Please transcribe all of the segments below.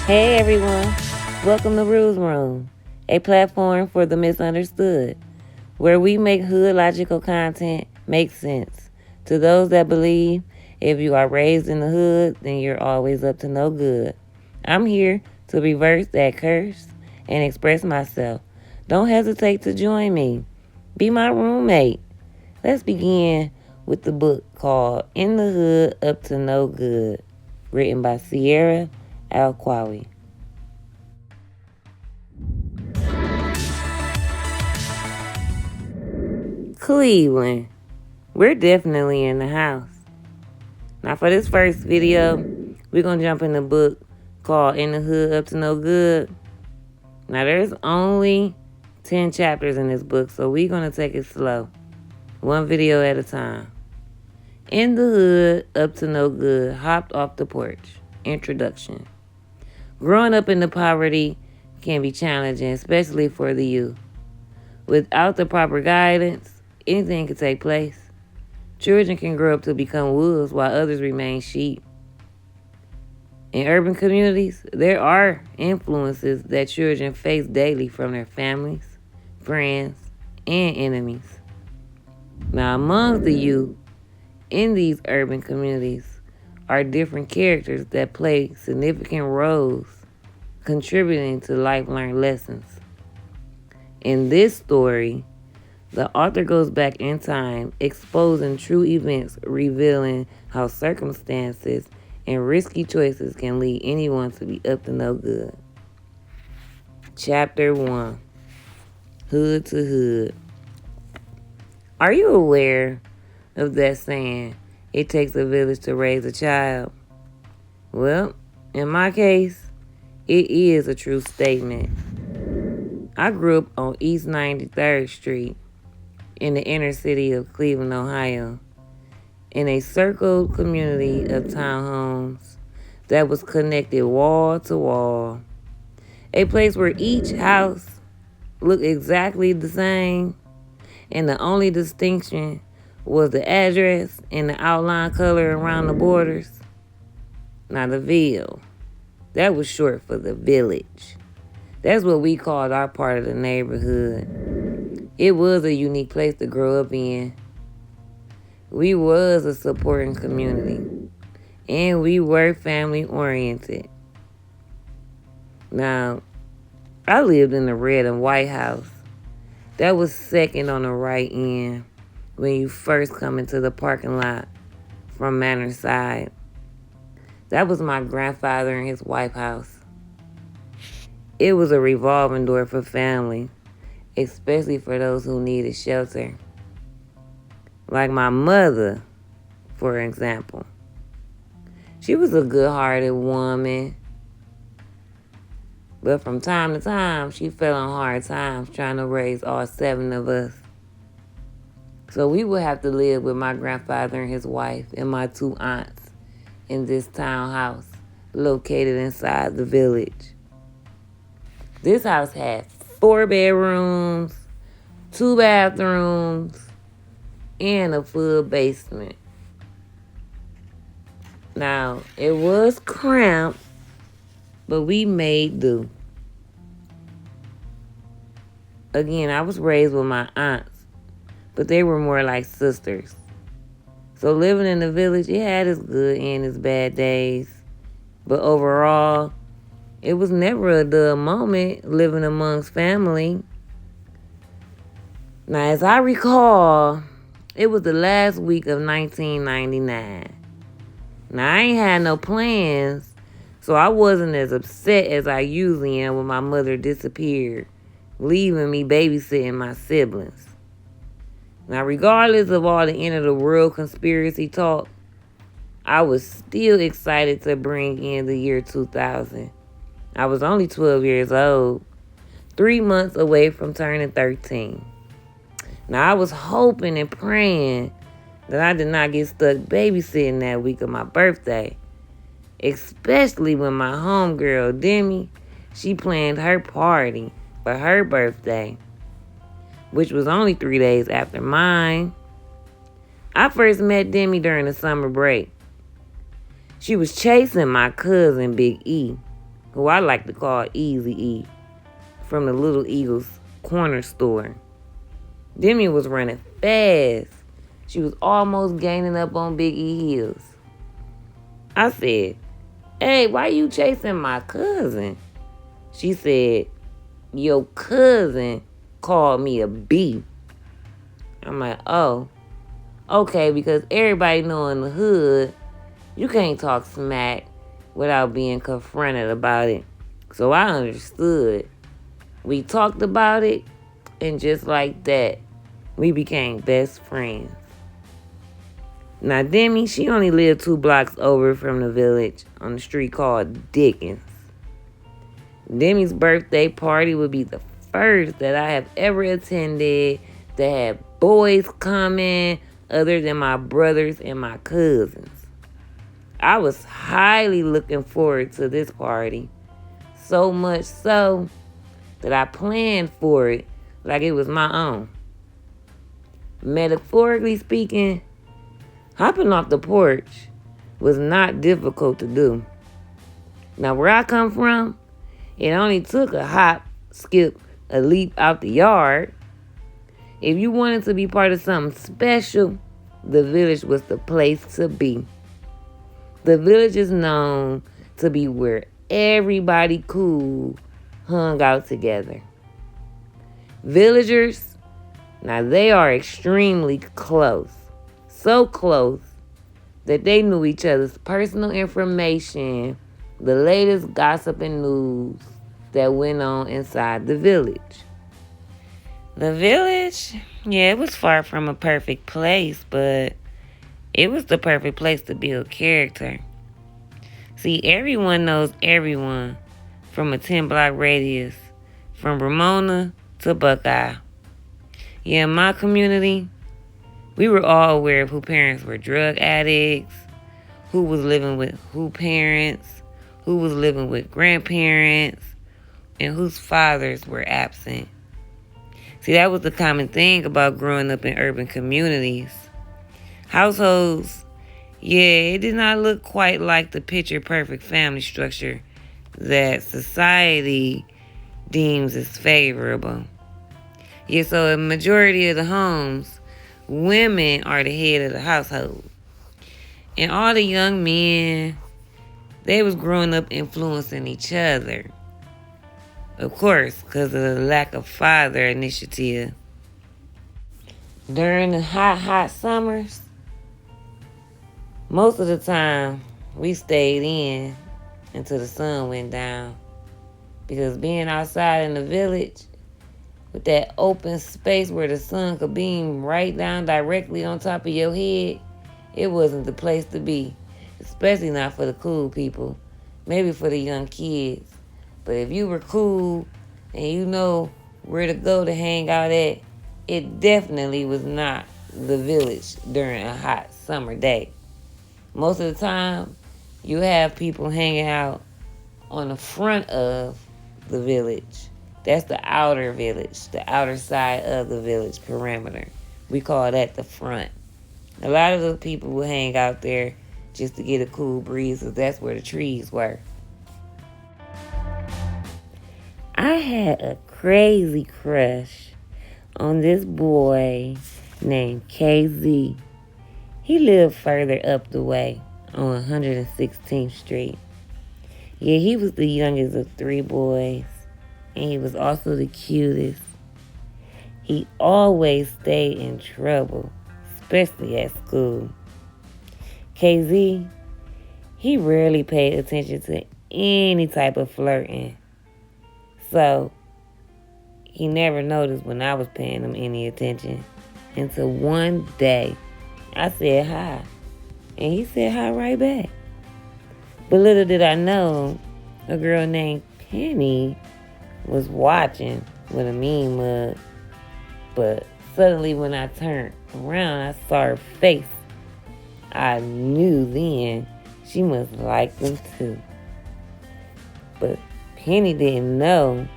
Hey everyone, welcome to Rules Room, a platform for the misunderstood, where we make hood logical content make sense to those that believe if you are raised in the hood, then you're always up to no good. I'm here to reverse that curse and express myself. Don't hesitate to join me. Be my roommate. Let's begin with the book called In the Hood Up to No Good, written by Cierra Alqawi. Cleveland. We're definitely in the house. Now for this first video, we're going to jump in the book called In the Hood Up to No Good. Now there's only 10 chapters in this book, so we're going to take it slow. One video at a time. In the Hood Up to No Good, hopped off the porch. Introduction. Growing up into poverty can be challenging, especially for the youth. Without the proper guidance, anything can take place. Children can grow up to become wolves while others remain sheep. In urban communities, there are influences that children face daily from their families, friends, and enemies. Now, among the youth in these urban communities are different characters that play significant roles, contributing to life-learned lessons. In this story, the author goes back in time, exposing true events, revealing how circumstances and risky choices can lead anyone to be up to no good. Chapter 1. Hood to Hood. Are you aware of that saying, it takes a village to raise a child? Well, in my case, it is a true statement. I grew up on East 93rd Street in the inner city of Cleveland, Ohio, in a circled community of townhomes that was connected wall to wall. A place where each house looked exactly the same, and the only distinction was the address and the outline color around the borders. Now the Ville, that was short for the village. That's what we called our part of the neighborhood. It was a unique place to grow up in. We was a supporting community, and we were family oriented. Now, I lived in the red and white house. That was second on the right end when you first come into the parking lot from Manor Side. That was my grandfather and his wife house. It was a revolving door for family, especially for those who needed shelter. Like my mother, for example. She was a good-hearted woman, but from time to time, she fell on hard times trying to raise all 7 of us. So we would have to live with my grandfather and his wife and my 2 aunts in this townhouse located inside the village. This house had 4 bedrooms, 2 bathrooms, and a full basement. Now, it was cramped, but we made do. Again, I was raised with my aunts, but they were more like sisters. So living in the village, it had its good and its bad days. But overall, it was never a dull moment living amongst family. Now, as I recall, it was the last week of 1999. Now, I ain't had no plans, so I wasn't as upset as I usually am when my mother disappeared, leaving me babysitting my siblings. Now, regardless of all the end of the world conspiracy talk, I was still excited to bring in the year 2000. I was only 12 years old, 3 months away from turning 13. Now, I was hoping and praying that I did not get stuck babysitting that week of my birthday, especially when my homegirl, Demi, she planned her party for her birthday, which was only 3 days after mine. I first met Demi during the summer break. She was chasing my cousin, Big E. who I like to call Easy E, from the Little Eagles corner store. Demi was running fast. She was almost gaining up on Big E heels. I said, "Hey, why you chasing my cousin?" She said, "Your cousin called me a B." I'm like, "Oh, okay," because everybody know in the hood, you can't talk smack without being confronted about it. So I understood. We talked about it, and just like that, we became best friends. Now, Demi, she only lived 2 blocks over from the village on the street called Dickens. Demi's birthday party would be the first that I have ever attended that had boys coming other than my brothers and my cousins. I was highly looking forward to this party, so much so that I planned for it like it was my own. Metaphorically speaking, hopping off the porch was not difficult to do. Now, where I come from, it only took a hop, skip, a leap out the yard. If you wanted to be part of something special, the village was the place to be. The village is known to be where everybody cool hung out together. Villagers, now they are extremely close. So close that they knew each other's personal information, the latest gossip and news that went on inside the village. The village, yeah, it was far from a perfect place, but it was the perfect place to build character. See, everyone knows everyone from a 10-block radius, from Ramona to Buckeye. Yeah, in my community, we were all aware of who parents were drug addicts, who was living with who parents, who was living with grandparents, and whose fathers were absent. See, that was the common thing about growing up in urban communities. Households, yeah, it did not look quite like the picture-perfect family structure that society deems as favorable. Yeah, so a majority of the homes, women are the head of the household. And all the young men, they was growing up influencing each other. Of course, because of the lack of father initiative. During the hot summers, most of the time, we stayed in until the sun went down. Because being outside in the village, with that open space where the sun could beam right down directly on top of your head, it wasn't the place to be. Especially not for the cool people. Maybe for the young kids. But if you were cool and you know where to go to hang out at, it definitely was not the village during a hot summer day. Most of the time, you have people hanging out on the front of the village. That's the outer village, the outer side of the village perimeter. We call that the front. A lot of the people will hang out there just to get a cool breeze, because that's where the trees were. I had a crazy crush on this boy named KZ. He lived further up the way on 116th Street. Yeah, he was the youngest of 3 boys, and he was also the cutest. He always stayed in trouble, especially at school. KZ, he rarely paid attention to any type of flirting. So, he never noticed when I was paying him any attention. Until one day, I said hi. And he said hi right back. But little did I know, a girl named Penny was watching with a mean mug. But suddenly when I turned around, I saw her face. I knew then she must like them too. But Penny didn't know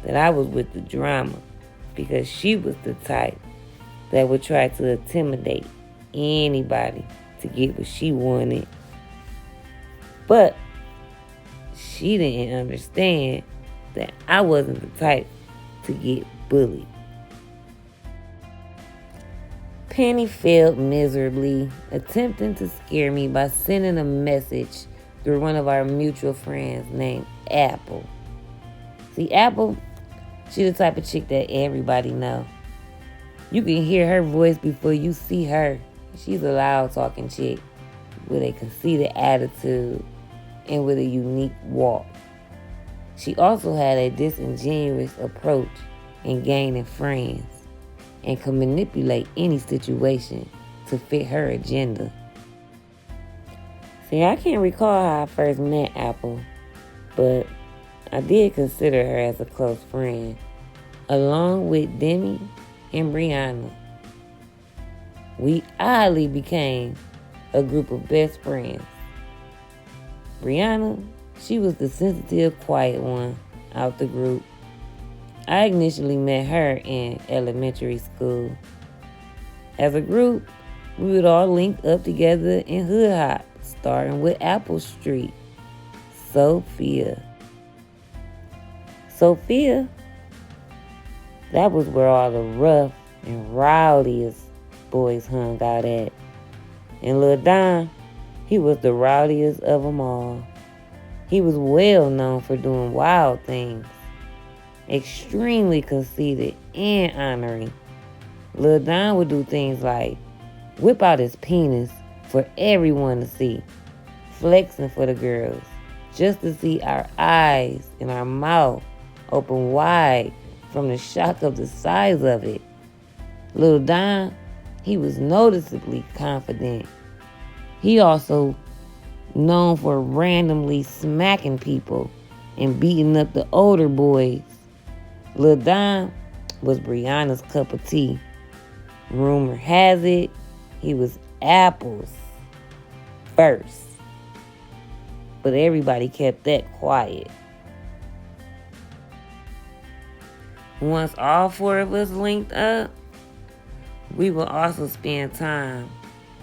that I was with the drama, because she was the type that would try to intimidate anybody to get what she wanted. But she didn't understand that I wasn't the type to get bullied. Penny failed miserably, attempting to scare me by sending a message through one of our mutual friends named Apple. See, Apple, she the type of chick that everybody know. You can hear her voice before you see her. She's a loud-talking chick with a conceited attitude and with a unique walk. She also had a disingenuous approach in gaining friends and could manipulate any situation to fit her agenda. See, I can't recall how I first met Apple, but I did consider her as a close friend, along with Demi and Brianna. We oddly became a group of best friends. Brianna, she was the sensitive, quiet one out the group. I initially met her in elementary school. As a group, we would all link up together in hood hop, starting with Apple Street. Sophia, that was where all the rough and rowdiest boys hung out at. And Lil Don, he was the rowdiest of them all. He was well known for doing wild things, extremely conceited and honoring. Lil Don would do things like whip out his penis for everyone to see, flexing for the girls, just to see our eyes and our mouth open wide from the shock of the size of it. Lil Don, he was noticeably confident. He also known for randomly smacking people and beating up the older boys. Lil Don was Brianna's cup of tea. Rumor has it, he was Apple's first. But everybody kept that quiet. Once all four of us linked up, we would also spend time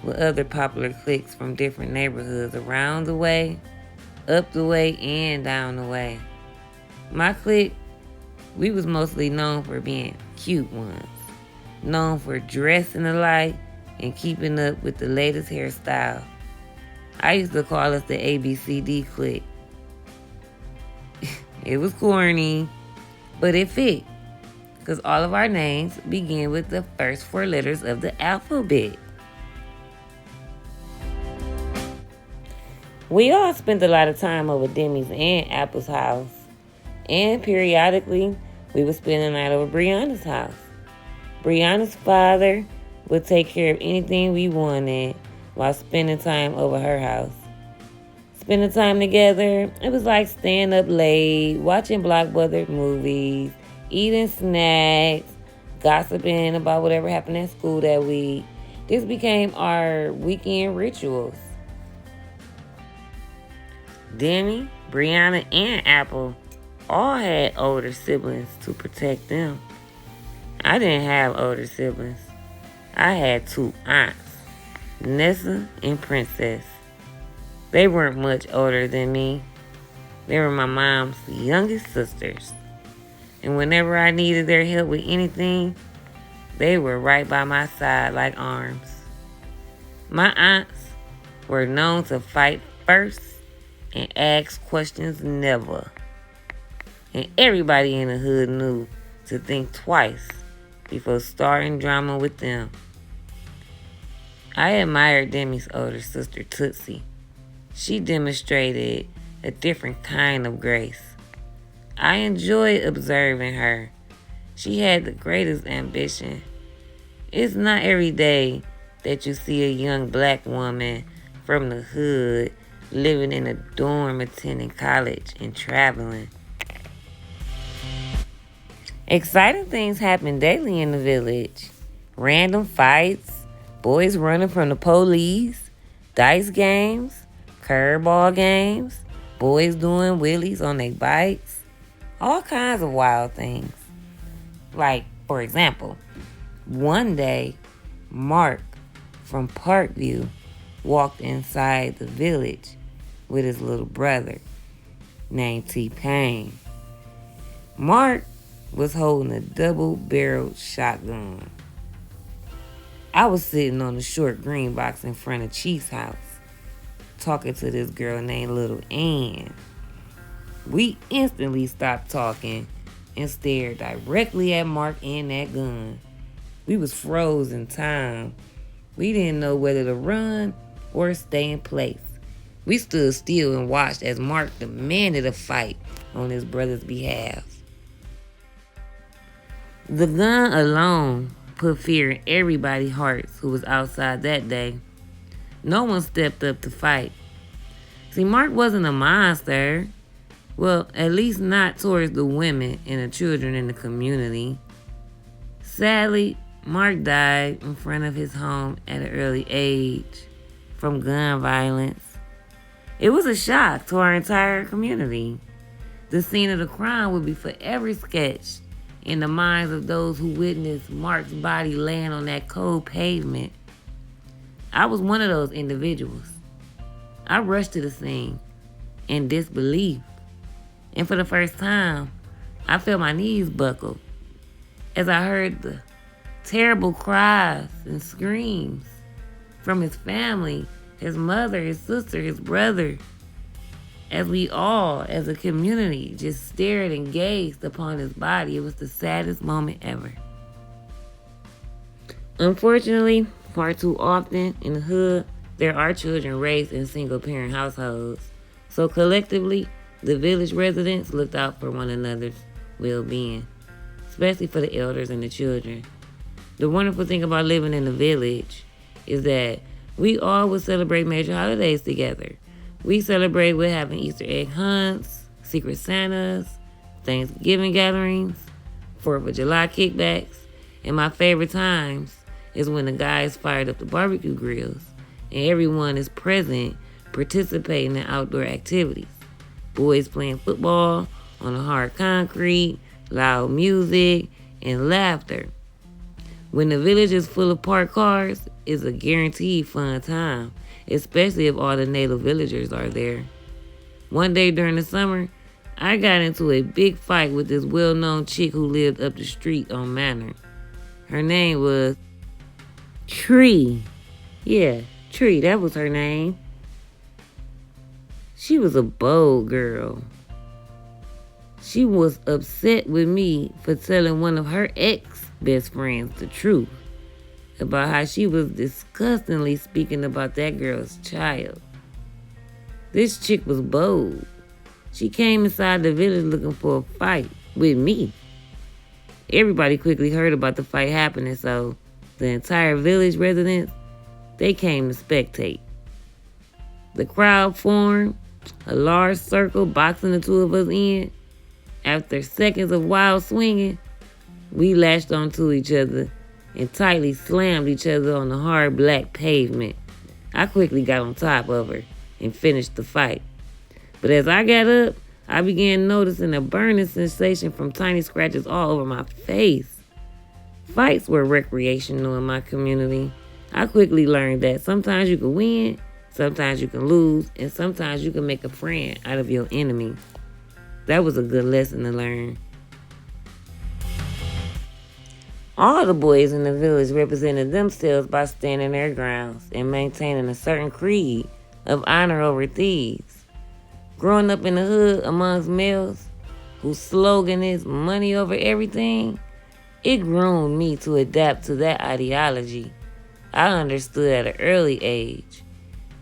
with other popular cliques from different neighborhoods around the way, up the way, and down the way. My clique, we was mostly known for being cute ones, known for dressing alike and keeping up with the latest hairstyle. I used to call us the ABCD clique. It was corny, but it fit, because all of our names begin with the first four letters of the alphabet. We all spent a lot of time over Demi's and Apple's house, and periodically we would spend the night over Brianna's house. Brianna's father would take care of anything we wanted while spending time over her house. Spending time together, it was like staying up late, watching blockbuster movies, eating snacks, gossiping about whatever happened at school that week. This became our weekend rituals. Demi, Brianna, and Apple all had older siblings to protect them. I didn't have older siblings. I had two aunts, Nessa and Princess. They weren't much older than me. They were my mom's youngest sisters. And whenever I needed their help with anything, they were right by my side like arms. My aunts were known to fight first and ask questions never. And everybody in the hood knew to think twice before starting drama with them. I admired Demi's older sister, Tootsie. She demonstrated a different kind of grace. I enjoyed observing her. She had the greatest ambition. It's not every day that you see a young black woman from the hood living in a dorm, attending college, and traveling. Exciting things happen daily in the village. Random fights, boys running from the police, dice games, curveball games, boys doing wheelies on their bikes, all kinds of wild things. Like, for example, one day, Mark from Parkview walked inside the village with his little brother. named T-Pain. Mark was holding a double-barreled shotgun. I was sitting on the short green box in front of Chief's house, talking to this girl named Little Ann. We instantly stopped talking and stared directly at Mark and that gun. We was froze in time. We didn't know whether to run or stay in place. We stood still and watched as Mark demanded a fight on his brother's behalf. The gun alone put fear in everybody's hearts who was outside that day. No one stepped up to fight. See, Mark wasn't a monster. Well, at least not towards the women and the children in the community. Sadly, Mark died in front of his home at an early age from gun violence. It was a shock to our entire community. The scene of the crime would be forever sketched in the minds of those who witnessed Mark's body laying on that cold pavement. I was one of those individuals. I rushed to the scene in disbelief. And for the first time, I felt my knees buckle as I heard the terrible cries and screams from his family, his mother, his sister, his brother, as we all, as a community, just stared and gazed upon his body. It was the saddest moment ever. Unfortunately, far too often in the hood, there are children raised in single-parent households. So collectively, the village residents looked out for one another's well-being, especially for the elders and the children. The wonderful thing about living in the village is that we all would celebrate major holidays together. We celebrate with having Easter egg hunts, Secret Santas, Thanksgiving gatherings, 4th of July kickbacks, and my favorite times is when the guys fired up the barbecue grills and everyone is present participating in outdoor activities. Boys playing football on the hard concrete, loud music, and laughter. When the village is full of parked cars, it's a guaranteed fun time, especially if all the native villagers are there. One day during the summer, I got into a big fight with this well-known chick who lived up the street on Manor. Her name was Tree. Yeah, Tree, that was her name. She was a bold girl. She was upset with me for telling one of her ex-best friends the truth about how she was disgustingly speaking about that girl's child. This chick was bold. She came inside the village looking for a fight with me. Everybody quickly heard about the fight happening, so the entire village residents, they came to spectate. The crowd formed, a large circle boxing the two of us in. After seconds of wild swinging, we latched onto each other and tightly slammed each other on the hard black pavement. I quickly got on top of her and finished the fight. But as I got up, I began noticing a burning sensation from tiny scratches all over my face. Fights were recreational in my community. I quickly learned that sometimes you can win, sometimes you can lose, and sometimes you can make a friend out of your enemy. That was a good lesson to learn. All the boys in the village represented themselves by standing their grounds and maintaining a certain creed of honor over thieves. Growing up in the hood amongst males whose slogan is money over everything, it groomed me to adapt to that ideology. I understood at an early age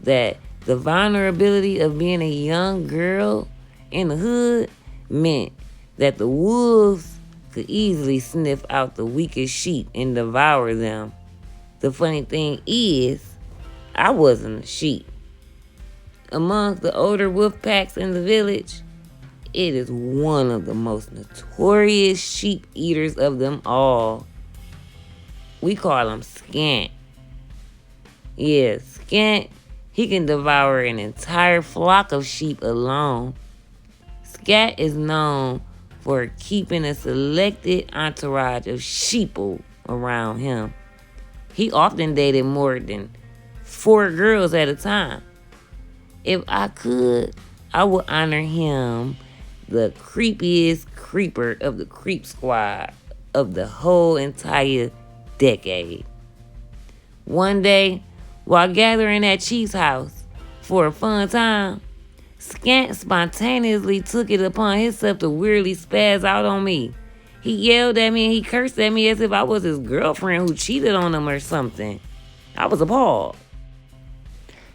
that the vulnerability of being a young girl in the hood meant that the wolves could easily sniff out the weakest sheep and devour them. The funny thing is, I wasn't a sheep. Among the older wolf packs in the village, it is one of the most notorious sheep eaters of them all. We call him Skant. Yeah, Skant, he can devour an entire flock of sheep alone. Scat is known for keeping a selected entourage of sheeple around him. He often dated more than 4 girls at a time. If I could, I would honor him the creepiest creeper of the creep squad of the whole entire decade. One day, while gathering at Chief's house for a fun time, Scant spontaneously took it upon himself to weirdly spaz out on me. He yelled at me and he cursed at me as if I was his girlfriend who cheated on him or something. I was appalled.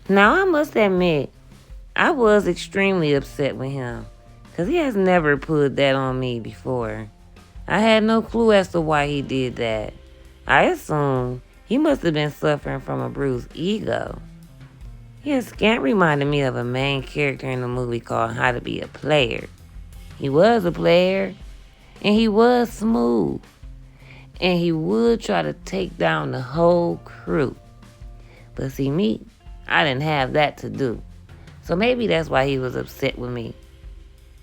Now, I must admit, I was extremely upset with him, because he has never put that on me before. I had no clue as to why he did that. I assumed he must have been suffering from a bruised ego. Yes, Scant reminded me of a main character in a movie called How to Be a Player. He was a player, and he was smooth, and he would try to take down the whole crew. But see me, I didn't have that to do. So maybe that's why he was upset with me.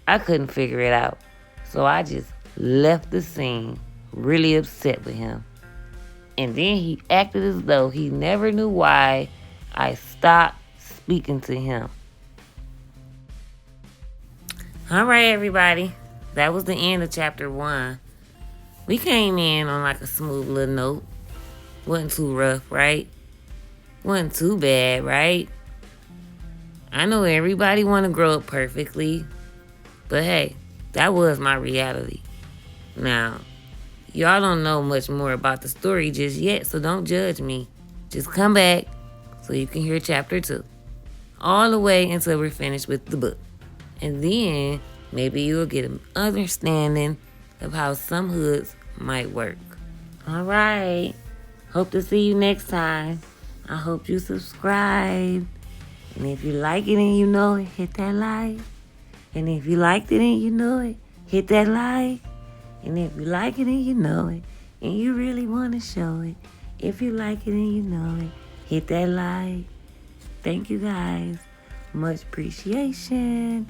I couldn't figure it out. So I just left the scene really upset with him. And then he acted as though he never knew why I stopped speaking to him. Alright, everybody. That was the end of chapter 1. We came in on like a smooth little note. Wasn't too rough, right? Wasn't too bad, right? I know everybody want to grow up perfectly. But hey, that was my reality. Now, y'all don't know much more about the story just yet, so don't judge me. Just come back so you can hear chapter 2. All the way until we're finished with the book. And then maybe you'll get an understanding of how some hoods might work. Alright. Hope to see you next time. I hope you subscribe. And if you like it and you know it, hit that like. And if you liked it and you know it, hit that like. And if you like it and you know it, and you really want to show it, if you like it and you know it, hit that like. Thank you guys. Much appreciation.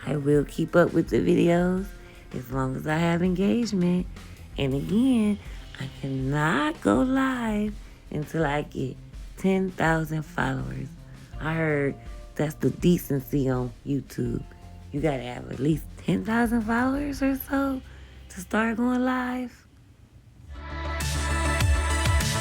I will keep up with the videos as long as I have engagement. And again, I cannot go live until I get 10,000 followers. I heard that's the decency on YouTube. You gotta have at least 10,000 followers or so to start going live.